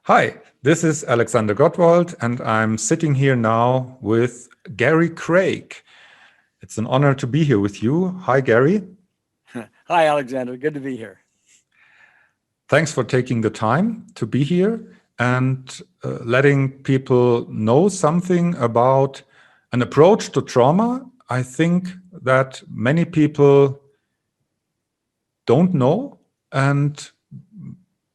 Hi, this is Alexander Gottwald, and I'm sitting here now with Gary Craig. It's an honor to be here with you. Hi, Gary. Hi, Alexander. Good to be here. Thanks for taking the time to be here and letting people know something about an approach to trauma. I think that many people don't know, and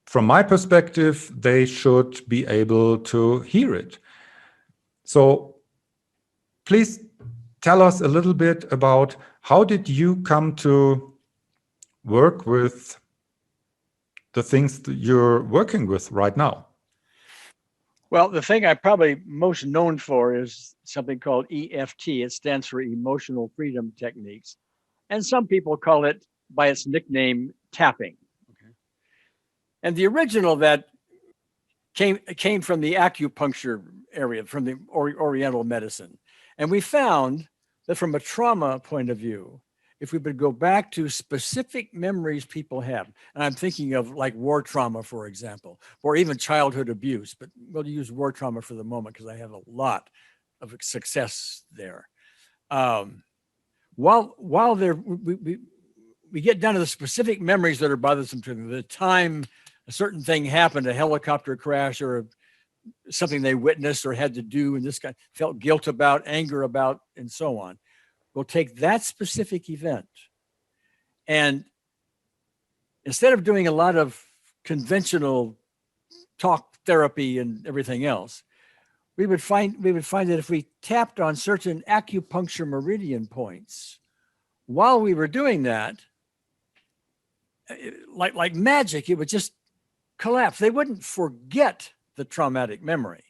from my perspective, they should be able to hear it. So please tell us a little bit about how did you come to work with the things that you're working with right now? Well, the thing I'm probably most known for is something called EFT. It stands for Emotional Freedom Techniques. And some people call it by its nickname, tapping. Okay. And the original that came from the acupuncture area, from the Oriental medicine. And we found that from a trauma point of view, if we would go back to specific memories people have, and I'm thinking of like war trauma, for example, or even childhood abuse, but we'll use war trauma for the moment because I have a lot of success there. While there, we get down to the specific memories that are bothersome to them, the time a certain thing happened, a helicopter crash or something they witnessed or had to do, and this guy felt guilt about, anger about, and so on. We'll take that specific event, and instead of doing a lot of conventional talk therapy and everything else, we would find that if we tapped on certain acupuncture meridian points, while we were doing that, like magic, it would just collapse. They wouldn't forget the traumatic memory.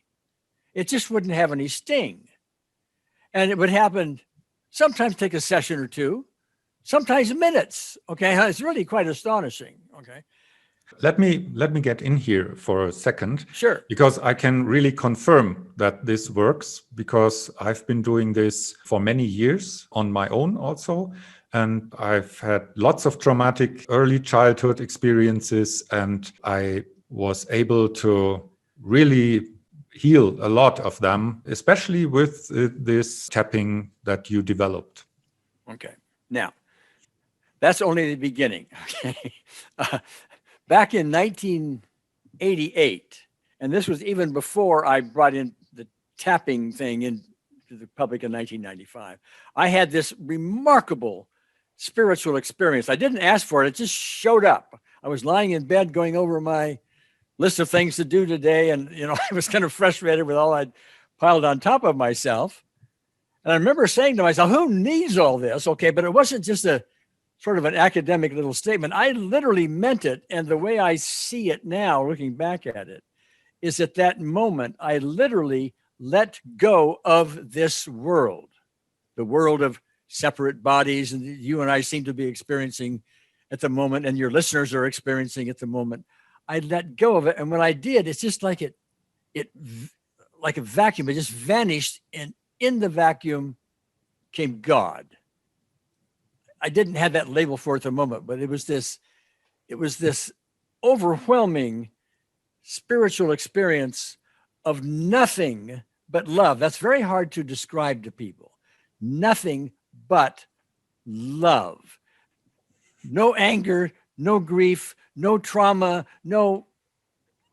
It just wouldn't have any sting. And it would happen, sometimes take a session or two, sometimes minutes. Okay, it's really quite astonishing. Okay. Let me get in here for a second. Sure. Because I can really confirm that this works, because I've been doing this for many years on my own also. And I've had lots of traumatic early childhood experiences, and I was able to really heal a lot of them, especially with this tapping that you developed. Okay. Now, that's only the beginning. Okay. Back in 1988, and this was even before I brought in the tapping thing into the public in 1995, I had this remarkable spiritual experience. I didn't ask for it. It just showed up. I was lying in bed going over my list of things to do today. And, I was kind of frustrated with all I'd piled on top of myself. And I remember saying to myself, who needs all this? Okay. But it wasn't just a sort of an academic little statement. I literally meant it. And the way I see it now, looking back at it, is at that moment, I literally let go of this world, the world of separate bodies, and you and I seem to be experiencing at the moment, and your listeners are experiencing at the moment. I let go of it, and when I did, it's just like it like a vacuum. It just vanished, and in the vacuum came God. I didn't have that label for it at the moment, but it was this overwhelming spiritual experience of nothing but love. That's very hard to describe to people. Nothing but love. No anger, no grief, no trauma, no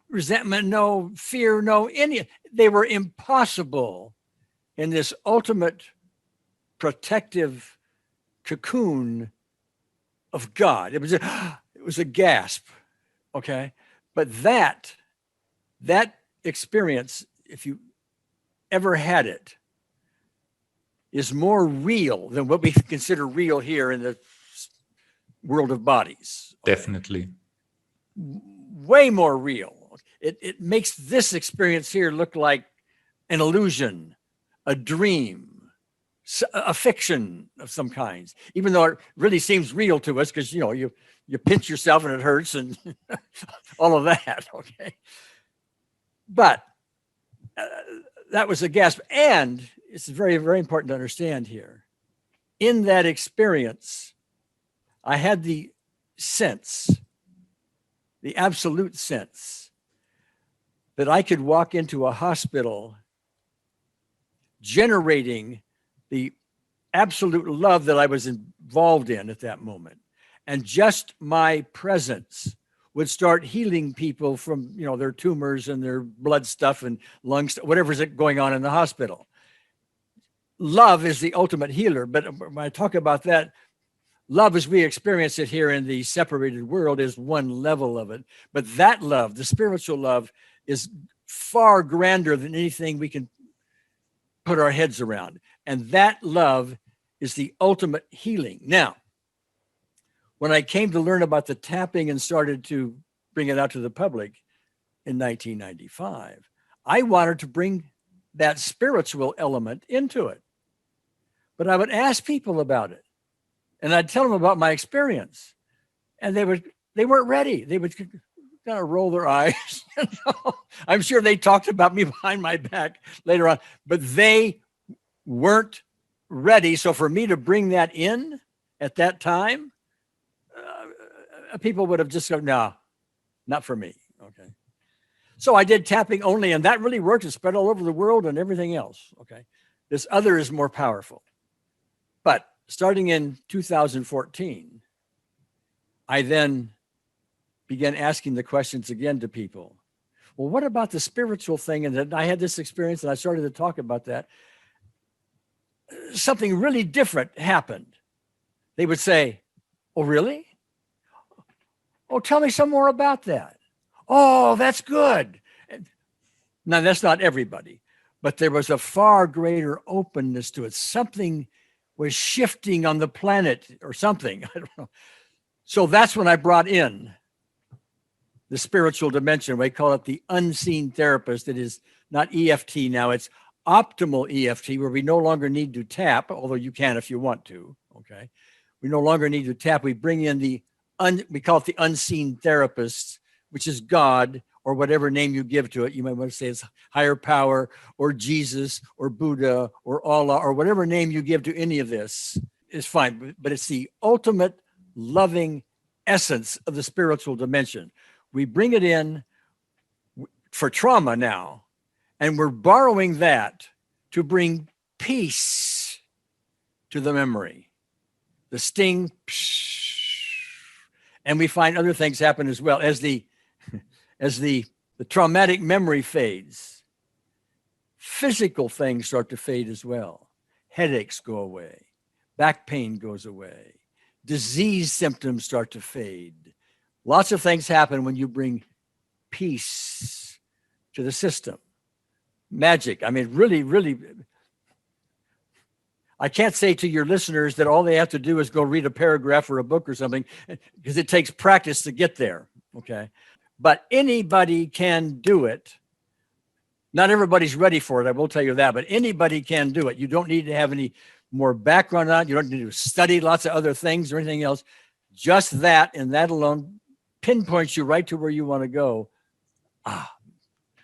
resentment, no fear, no any. They were impossible in this ultimate protective cocoon of God. It was a gasp, okay? But that experience, if you ever had it, is more real than what we consider real here in the world of bodies. Definitely. Way more real. It makes this experience here look like an illusion, a dream, a fiction of some kinds, even though it really seems real to us because, you pinch yourself and it hurts and all of that, okay? But that was a gasp. And it's very, very important to understand here. In that experience, I had the sense, the absolute sense, that I could walk into a hospital generating the absolute love that I was involved in at that moment. And just my presence would start healing people from, their tumors and their blood stuff and lungs, whatever's going on in the hospital. Love is the ultimate healer. But when I talk about that, love as we experience it here in the separated world is one level of it. But that love, the spiritual love, is far grander than anything we can put our heads around. And that love is the ultimate healing. Now, when I came to learn about the tapping and started to bring it out to the public in 1995, I wanted to bring that spiritual element into it. But I would ask people about it, and I'd tell them about my experience, and they weren't ready. They would kind of roll their eyes. I'm sure they talked about me behind my back later on, but they weren't ready. So for me to bring that in at that time, people would have just gone, no, not for me. Okay. So I did tapping only, and that really worked. It spread all over the world and everything else. Okay. This other is more powerful. But starting in 2014, I then began asking the questions again to people. Well, what about the spiritual thing? And then I had this experience and I started to talk about that. Something really different happened. They would say, oh, really? Oh, tell me some more about that. Oh, that's good. Now, that's not everybody, but there was a far greater openness to it. Something was shifting on the planet or something. I don't know. So that's when I brought in the spiritual dimension. We call it the unseen therapist. It is not EFT now. It's optimal EFT, where we no longer need to tap, although you can if you want to. Okay. We no longer need to tap. We bring in we call it the unseen therapist, which is God, or whatever name you give to it. You might want to say it's higher power or Jesus or Buddha or Allah or whatever name you give to any of this is fine. But it's the ultimate loving essence of the spiritual dimension. We bring it in for trauma now, and we're borrowing that to bring peace to the memory. The sting, and we find other things happen as well as the traumatic memory fades. Physical things start to fade as well. Headaches go away. Back pain goes away. Disease symptoms start to fade. Lots of things happen when you bring peace to the system. Magic. I mean, really, really, I can't say to your listeners that all they have to do is go read a paragraph or a book or something, because it takes practice to get there. Okay. But anybody can do it. Not everybody's ready for it, I will tell you that, but anybody can do it. You don't need to have any more background on it. You don't need to study lots of other things or anything else. Just that, and that alone pinpoints you right to where you want to go.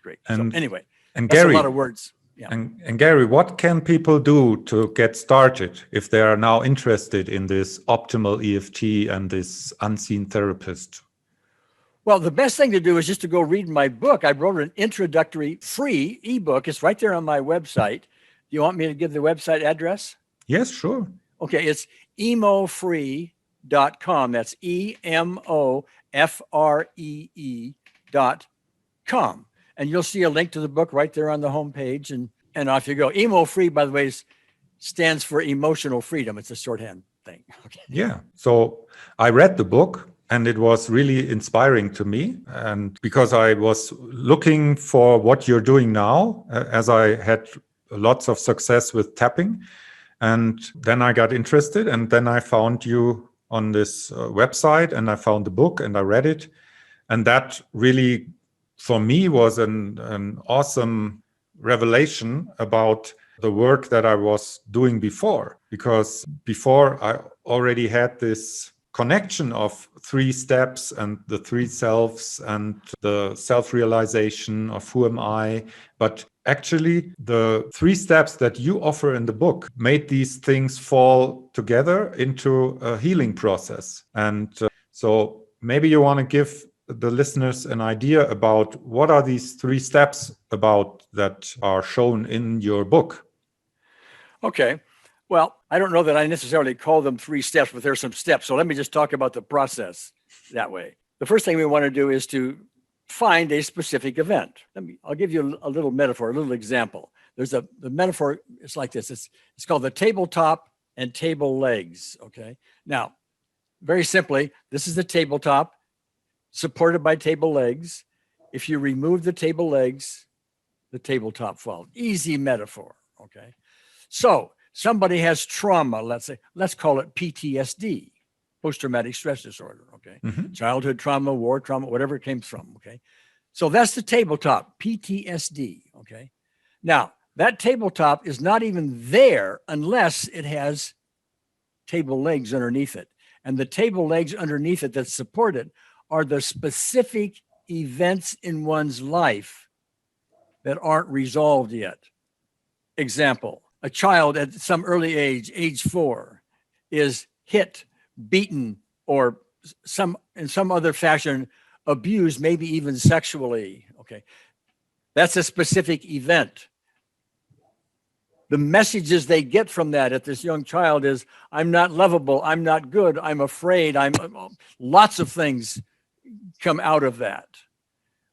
Great. And, so anyway, and that's Gary, a lot of words. Yeah. And Gary, what can people do to get started if they are now interested in this optimal EFT and this unseen therapist? Well, the best thing to do is just to go read my book. I wrote an introductory free ebook. It's right there on my website. Do you want me to give the website address? Yes, sure. Okay, it's emofree.com. That's EMOFREE.com. And you'll see a link to the book right there on the homepage, and off you go. Emo Free, by the way, stands for emotional freedom. It's a shorthand thing. Okay. Yeah. So I read the book, and it was really inspiring to me. And because I was looking for what you're doing now, as I had lots of success with tapping. And then I got interested, and then I found you on this website, and I found the book and I read it. And that really, for me, was an awesome revelation about the work that I was doing before. Because before I already had this connection of 3 steps and the 3 selves and the self-realization of who am I. But actually, the 3 steps that you offer in the book made these things fall together into a healing process. And so maybe you want to give the listeners an idea about what are these 3 steps about that are shown in your book? Okay. Well, I don't know that I necessarily call them 3 steps, but there's some steps. So let me just talk about the process that way. The first thing we want to do is to find a specific event. I'll give you a little metaphor, a little example. The metaphor is like this. It's called the tabletop and table legs. Okay. Now, very simply, this is the tabletop supported by table legs. If you remove the table legs, the tabletop falls. Easy metaphor. Okay. So somebody has trauma, let's call it PTSD, post-traumatic stress disorder. Okay. Mm-hmm. Childhood trauma, war trauma, whatever it came from. Okay. So that's the tabletop, PTSD. Okay. Now, that tabletop is not even there unless it has table legs underneath it. And the table legs underneath it that support it are the specific events in one's life that aren't resolved yet. Example, a child at some early age 4, is hit, beaten, or in some other fashion abused, maybe even sexually. Okay. That's a specific event. The messages they get from that at this young child is, I'm not lovable, I'm not good, I'm afraid, lots of things come out of that.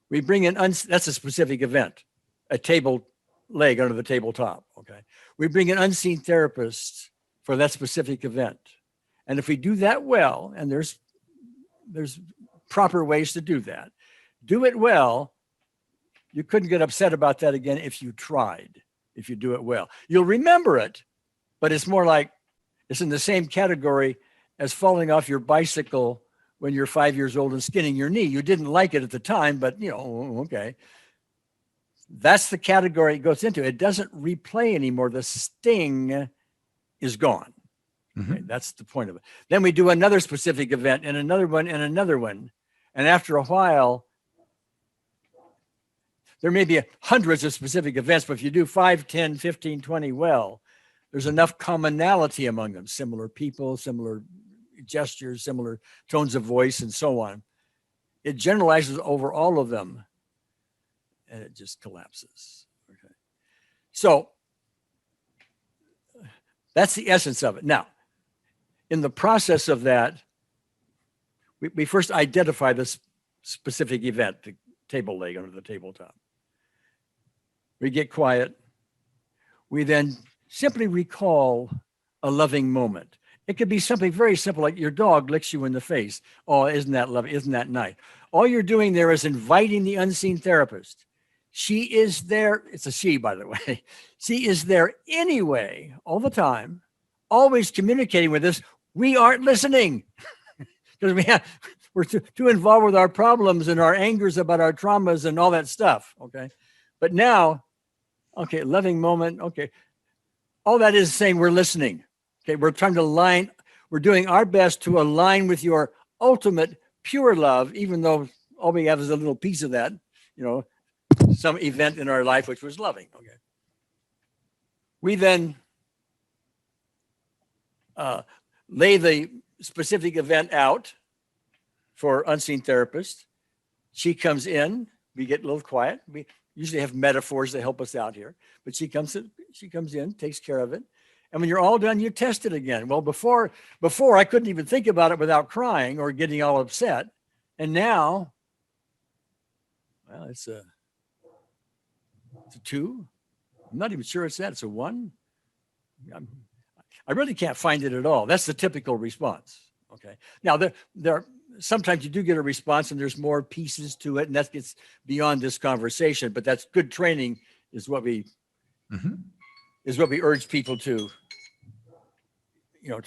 We bring in, that's a specific event, a table leg under the tabletop, okay? We bring in unseen therapists for that specific event. And if we do that well, and there's proper ways to do that, do it well, you couldn't get upset about that again if you tried. If you do it well, you'll remember it, but it's more like it's in the same category as falling off your bicycle when you're 5 years old and skinning your knee. You didn't like it at the time, but okay. That's the category it goes into. It doesn't replay anymore. The sting is gone. Mm-hmm. Okay, that's the point of it. Then we do another specific event and another one and another one. And after a while, there may be hundreds of specific events, but if you do 5, 10, 15, 20 well, there's enough commonality among them, similar people, similar gestures, similar tones of voice, and so on. It generalizes over all of them, and it just collapses. Okay. So that's the essence of it. Now, in the process of that, we first identify this specific event, the table leg under the tabletop. We get quiet. We then simply recall a loving moment. It could be something very simple, like your dog licks you in the face. Oh, isn't that lovely? Isn't that nice? All you're doing there is inviting the unseen therapist. She is there. It's a she, by the way. She is there anyway, all the time, always communicating with us. We aren't listening because we're too involved with our problems and our angers about our traumas and all that stuff. Okay. But now, okay, loving moment. Okay. All that is saying we're listening. Okay. We're trying to align. We're doing our best to align with your ultimate pure love, even though all we have is a little piece of that, some event in our life, which was loving. Okay. We then lay the specific event out for unseen therapist. She comes in. We get a little quiet. We usually have metaphors that help us out here, but she comes in, takes care of it. And when you're all done, you test it again. Well, before I couldn't even think about it without crying or getting all upset. And now, well, it's a 2. I'm not even sure it's that. It's a 1. I really can't find it at all. That's the typical response. Okay. Now there sometimes you do get a response and there's more pieces to it, and that gets beyond this conversation, but that's good training is what we urge people to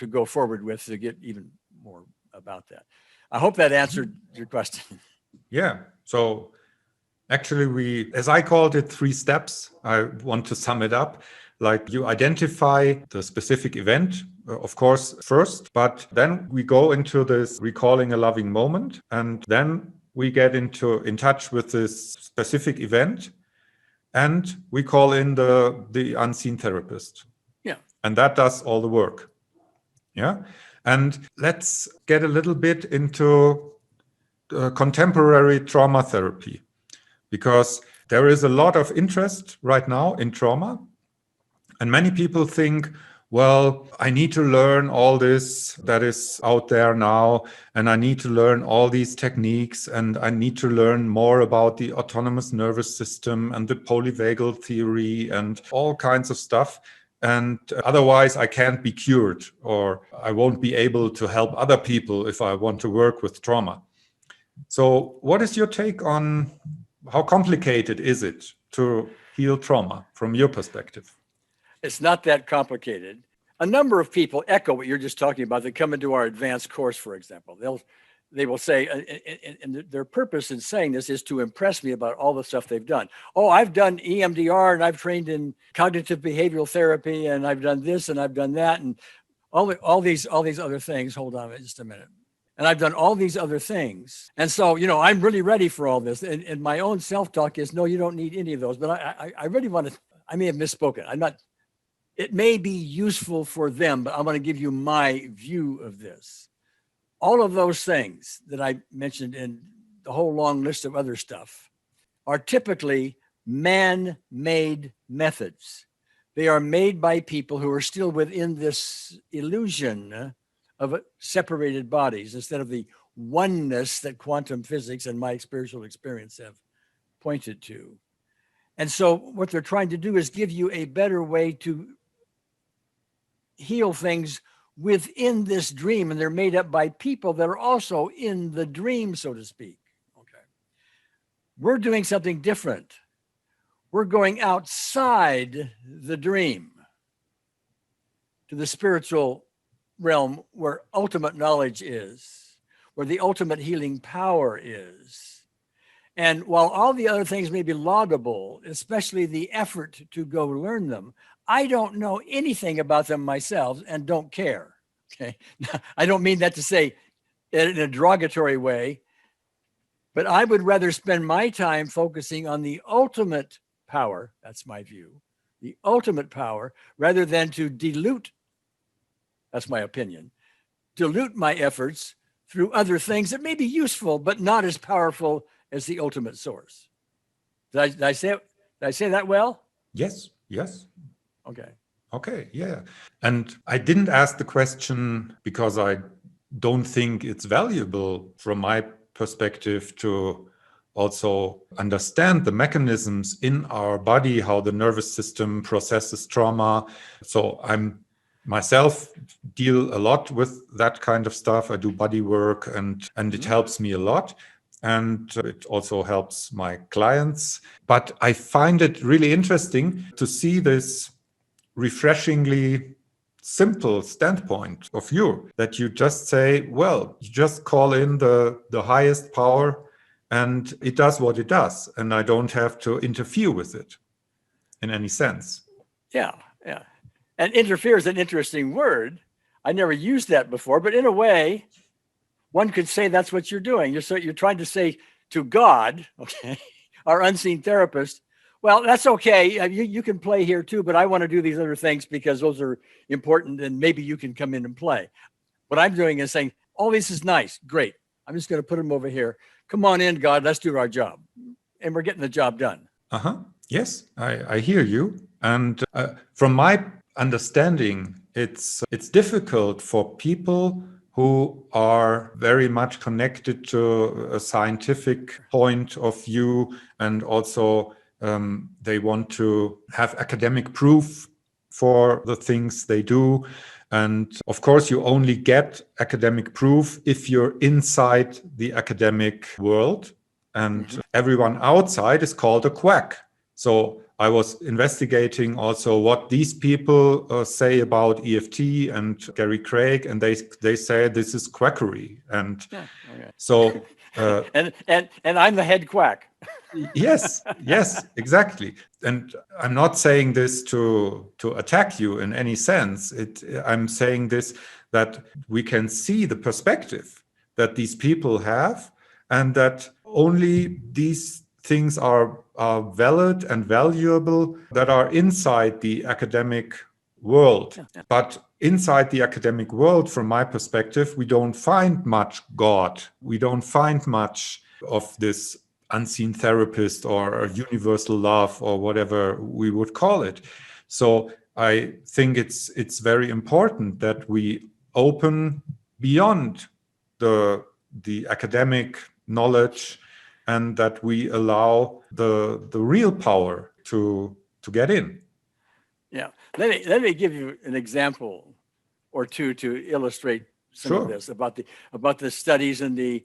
go forward with to get even more about that. I hope that answered your question. Yeah. So actually as I called it 3 steps, I want to sum it up. Like you identify the specific event, of course, first, but then we go into this recalling a loving moment, and then we get in touch with this specific event, and we call in the unseen therapist. Yeah. And that does all the work. Yeah. And let's get a little bit into contemporary trauma therapy, because there is a lot of interest right now in trauma. And many people think, well, I need to learn all this that is out there now, and I need to learn all these techniques, and I need to learn more about the autonomous nervous system and the polyvagal theory and all kinds of stuff. And otherwise, I can't be cured, or I won't be able to help other people if I want to work with trauma. So what is your take on how complicated is it to heal trauma from your perspective? It's not that complicated. A number of people echo what you're just talking about. They come into our advanced course, for example. They will say, and their purpose in saying this is to impress me about all the stuff they've done. Oh, I've done EMDR, and I've trained in cognitive behavioral therapy, and I've done this, and I've done that, and all these other things. Hold on just a minute. And I've done all these other things. And so, I'm really ready for all this. And my own self-talk is, no, you don't need any of those. But I really want to, I may have misspoken. It may be useful for them, but I'm going to give you my view of this. All of those things that I mentioned in the whole long list of other stuff are typically man-made methods. They are made by people who are still within this illusion of separated bodies instead of the oneness that quantum physics and my spiritual experience have pointed to. And so what they're trying to do is give you a better way to heal things within this dream, and they're made up by people that are also in the dream, so to speak. Okay. We're doing something different. We're going outside the dream to the spiritual realm where ultimate knowledge is, where the ultimate healing power is. And while all the other things may be laudable, especially the effort to go learn them, I don't know anything about them myself and don't care. Okay. I don't mean that to say in a derogatory way, but I would rather spend my time focusing on the ultimate power. That's my view, the ultimate power, rather than to dilute, that's my opinion, dilute my efforts through other things that may be useful, but not as powerful as the ultimate source. Did I say that well? Yes. Okay, yeah. And I didn't ask the question because I don't think it's valuable from my perspective to also understand the mechanisms in our body, how the nervous system processes trauma. So I'm myself deal a lot with that kind of stuff. I do body work and it helps me a lot. And it also helps my clients. But I find it really interesting to see this refreshingly simple standpoint of you, that you just say, well, you just call in the highest power and it does what it does. And I don't have to interfere with it in any sense. Yeah. And interfere is an interesting word. I never used that before, but in a way, one could say that's what you're doing. You're trying to say to God, okay, our unseen therapist, well, that's okay. You can play here too, but I want to do these other things because those are important and maybe you can come in and play. What I'm doing is saying, oh, this is nice. Great. I'm just going to put them over here. Come on in, God. Let's do our job. And we're getting the job done. Yes, I hear you. And from my understanding, it's difficult for people who are very much connected to a scientific point of view, and also they want to have academic proof for the things they do. And of course, you only get academic proof if you're inside the academic world, and everyone outside is called a quack. So I was investigating also what these people say about EFT and Gary Craig, and they say this is quackery. And so and I'm the head quack. Yes, exactly. And I'm not saying this to attack you in any sense. I'm saying this that we can see the perspective that these people have, and that only these things are valid and valuable that are inside the academic world. But inside the academic world, from my perspective, we don't find much God. We don't find much of this unseen therapist or universal love or whatever we would call it. So I think it's very important that we open beyond the academic knowledge, and that we allow the real power to get in. Yeah. Let me give you an example or two to illustrate some of this about the studies and the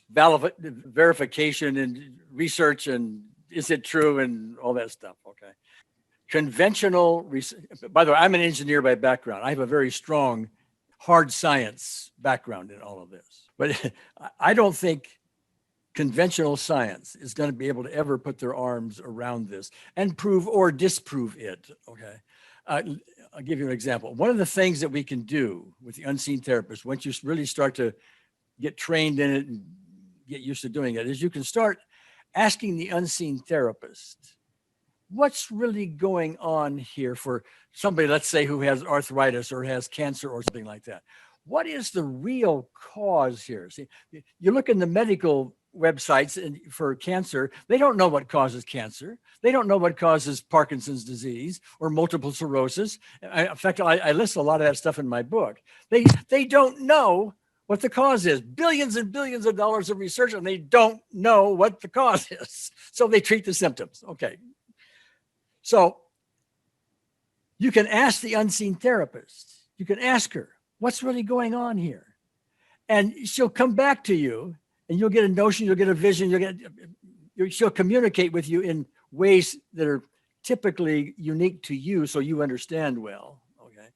verification and research and is it true and all that stuff. Okay. Conventional research. By the way, I'm an engineer by background. I have a very strong hard science background in all of this, but I don't think conventional science is going to be able to ever put their arms around this and prove or disprove it. Okay. I'll give you an example. One of the things that we can do with the unseen therapist, once you really start to get trained in it and get used to doing it, is you can start asking the unseen therapist, what's really going on here for somebody, let's say, who has arthritis or has cancer or something like that? What is the real cause here? See, you look in the medical websites and for cancer, they don't know what causes cancer. They don't know what causes Parkinson's disease or multiple sclerosis. In fact, I list a lot of that stuff in my book. They don't know what the cause is. Billions and billions of dollars of research, and they don't know what the cause is. So they treat the symptoms. Okay. So you can ask the unseen therapist. You can ask her, what's really going on here? And she'll come back to you, and you'll get a notion, you'll get a vision, she'll communicate with you in ways that are typically unique to you so you understand well, okay,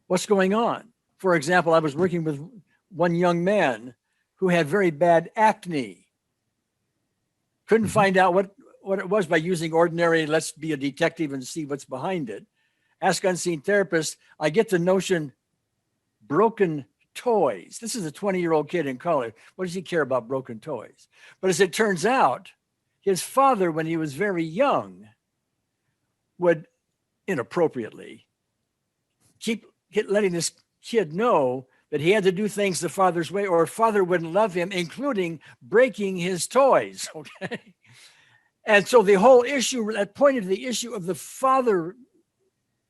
what's going on. For example, I was working with one young man who had very bad acne. Couldn't find out what it was by using ordinary, let's be a detective and see what's behind it. Ask unseen therapist, I get the notion broken toys. This is a 20-year-old kid in college. What does he care about broken toys? But as it turns out, his father, when he was very young, would inappropriately keep letting this kid know that he had to do things the father's way or father wouldn't love him, including breaking his toys, okay? And so the whole issue, that pointed to the issue of the father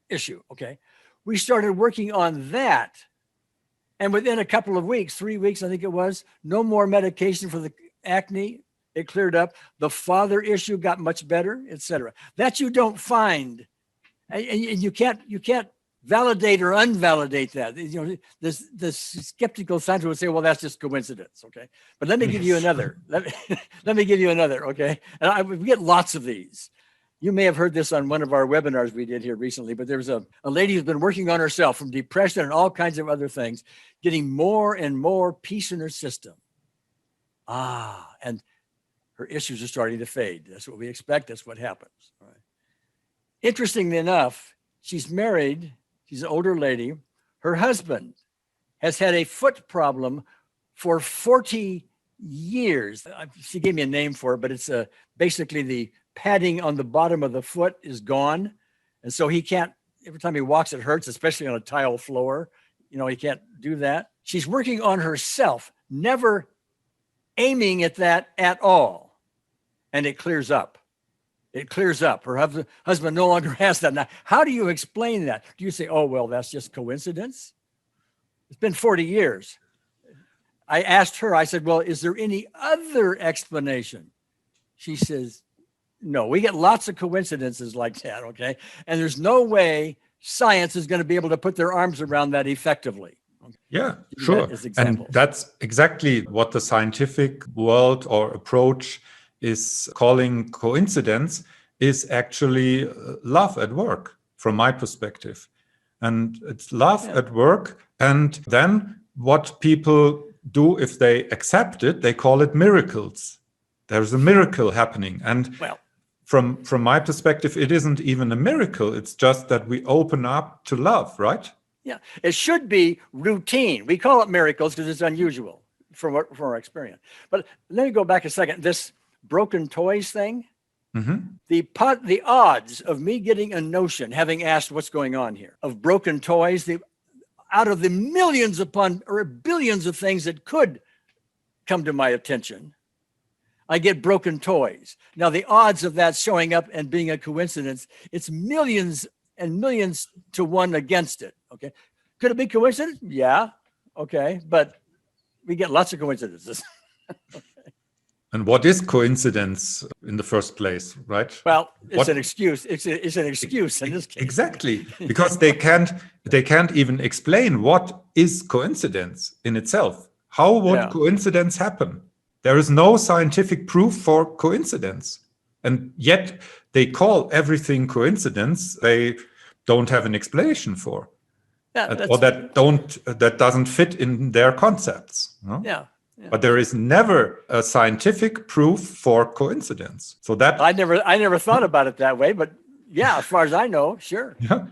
issue, okay? We started working on that. And within a couple of weeks, 3 weeks, I think it was, no more medication for the acne. It cleared up. The father issue got much better, etc. That you don't find, and you can't validate or unvalidate that. You know, the skeptical scientist would say, "Well, that's just coincidence." Okay, but let me give you another. Let me give you another. Okay, and we get lots of these. You may have heard this on one of our webinars we did here recently, but there's a lady who's been working on herself from depression and all kinds of other things, getting more and more peace in her system. And her issues are starting to fade. That's what we expect. That's what happens. All right. Interestingly enough, she's married. She's an older lady. Her husband has had a foot problem for 40 years. She gave me a name for it, but it's basically the padding on the bottom of the foot is gone. And so he can't, every time he walks, it hurts, especially on a tile floor. You know, he can't do that. She's working on herself, never aiming at that at all. And it clears up. It clears up. Her husband no longer has that. Now, how do you explain that? Do you say, oh, well, that's just coincidence? It's been 40 years. I asked her, I said, well, is there any other explanation? She says, no, we get lots of coincidences like that, okay? And there's no way science is going to be able to put their arms around that effectively. Okay? Yeah, sure. And that's exactly what the scientific world or approach is calling coincidence, is actually love at work, from my perspective. And it's love at work. And then what people do, if they accept it, they call it miracles. There's a miracle happening. And from my perspective, it isn't even a miracle. It's just that we open up to love, right? Yeah, it should be routine. We call it miracles because it's unusual from our experience. But let me go back a second. This broken toys thing, the odds of me getting a notion, having asked what's going on here, of broken toys, out of the millions upon or billions of things that could come to my attention, I get broken toys. Now, the odds of that showing up and being a coincidence, it's millions and millions to one against it. Okay. Could it be coincidence? Yeah. Okay. But we get lots of coincidences. And what is coincidence in the first place, right? Well, it's an excuse. It's an excuse in this case. Exactly, because they can't even explain what is coincidence in itself. How would coincidence happen? There is no scientific proof for coincidence, and yet they call everything coincidence. They don't have an explanation for, or that doesn't fit in their concepts. No? Yeah. But there is never a scientific proof for coincidence. So that I never thought about it that way, but yeah, as far as I know, sure. Yeah.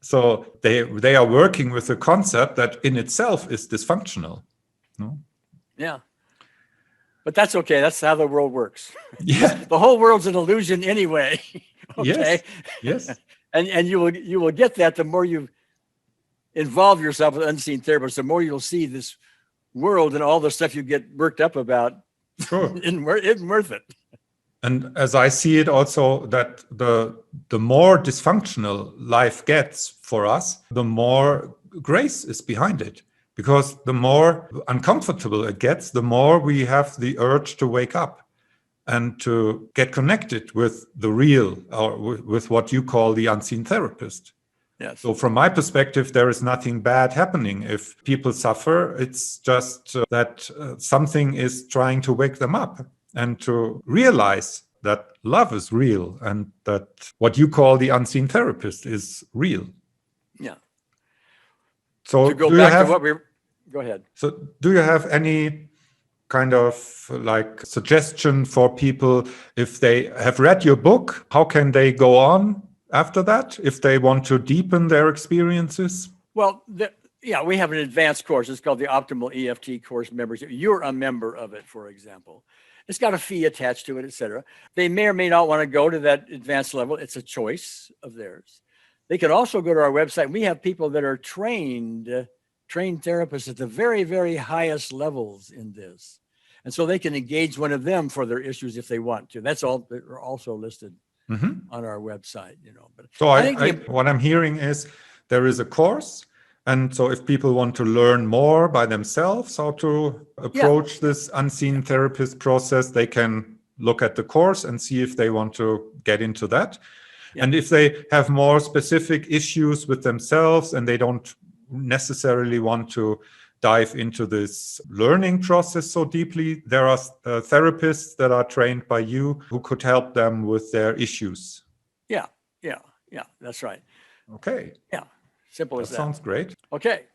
So they are working with a concept that in itself is dysfunctional. No? Yeah. But that's okay. That's how the world works. Yeah. The whole world's an illusion anyway. Okay. Yes. And you will get that the more you involve yourself with unseen therapists, the more you'll see this world and all the stuff you get worked up about. Sure. Isn't worth it. And as I see it also, that the more dysfunctional life gets for us, the more grace is behind it. Because the more uncomfortable it gets, the more we have the urge to wake up and to get connected with the real, or with what you call the unseen therapist. Yes. So from my perspective, there is nothing bad happening. If people suffer, it's just that something is trying to wake them up and to realize that love is real and that what you call the unseen therapist is real. Yeah. So to go back to what go ahead. So do you have any kind of like suggestion for people if they have read your book? How can they go on after that if they want to deepen their experiences? Well, we have an advanced course. It's called the Optimal EFT course membership. You're a member of it, for example. It's got a fee attached to it, etc. They may or may not want to go to that advanced level. It's a choice of theirs. They can also go to our website. We have people that are trained therapists at the very, very highest levels in this. And so they can engage one of them for their issues if they want to. That's all. They're also listed on our website, But so what I'm hearing is there is a course. And so if people want to learn more by themselves how to approach this unseen therapist process, they can look at the course and see if they want to get into that. Yeah. And if they have more specific issues with themselves and they don't necessarily want to dive into this learning process so deeply, there are therapists that are trained by you who could help them with their issues. Yeah, that's right. Okay. Yeah, simple as that. Sounds great. Okay.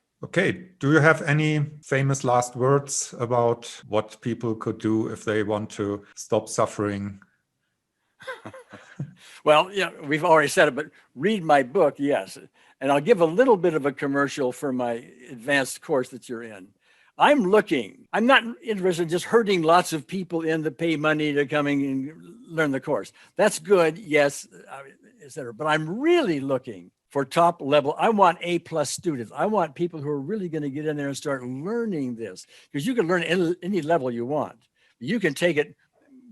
Do you have any famous last words about what people could do if they want to stop suffering? Well, we've already said it, but read my book, yes. And I'll give a little bit of a commercial for my advanced course that you're in. I'm not interested in just herding lots of people in to pay money to come and learn the course. That's good, yes, etc. But I'm really looking for top level. I want A+ students. I want people who are really going to get in there and start learning this, because you can learn any level you want. You can take it.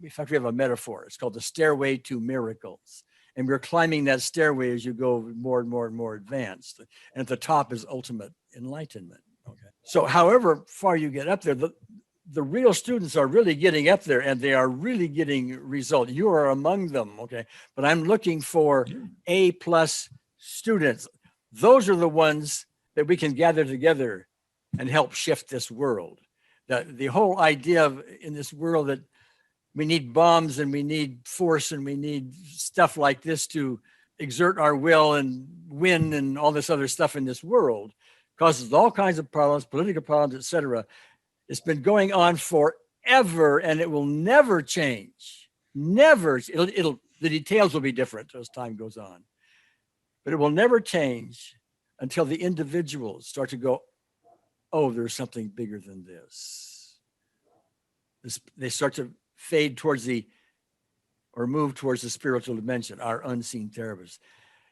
In fact, we have a metaphor. It's called the stairway to miracles. And we're climbing that stairway as you go more and more and more advanced. And at the top is ultimate enlightenment. Okay. So however far you get up there, the real students are really getting up there and they are really getting results. You are among them. Okay. But I'm looking for A+ students. Those are the ones that we can gather together and help shift this world. The whole idea of in this world that we need bombs and we need force and we need stuff like this to exert our will and win and all this other stuff in this world causes all kinds of problems, political problems, etc. It's been going on forever and it will never change. Never. The details will be different as time goes on, but it will never change until the individuals start to go, oh, there's something bigger than this. They start to fade towards move towards the spiritual dimension, our unseen therapists.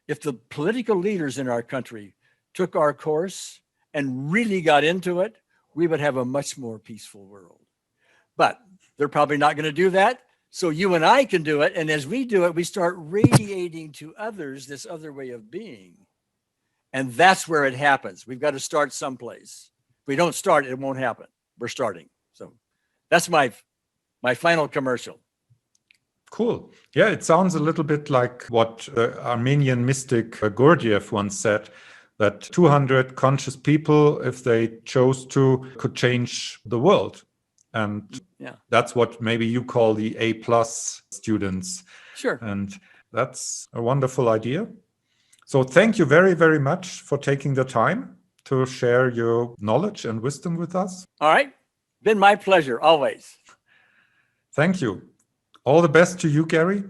If the political leaders in our country took our course and really got into it, we would have a much more peaceful world. But they're probably not going to do that. So you and I can do it. And as we do it, we start radiating to others this other way of being. And that's where it happens. We've got to start someplace. If we don't start, it won't happen. We're starting. So that's my final commercial. Cool. Yeah, it sounds a little bit like what the Armenian mystic Gurdjieff once said, that 200 conscious people, if they chose to, could change the world. And that's what maybe you call the A+ students. Sure. And that's a wonderful idea. So thank you very, very much for taking the time to share your knowledge and wisdom with us. All right. Been my pleasure, always. Thank you. All the best to you, Gary.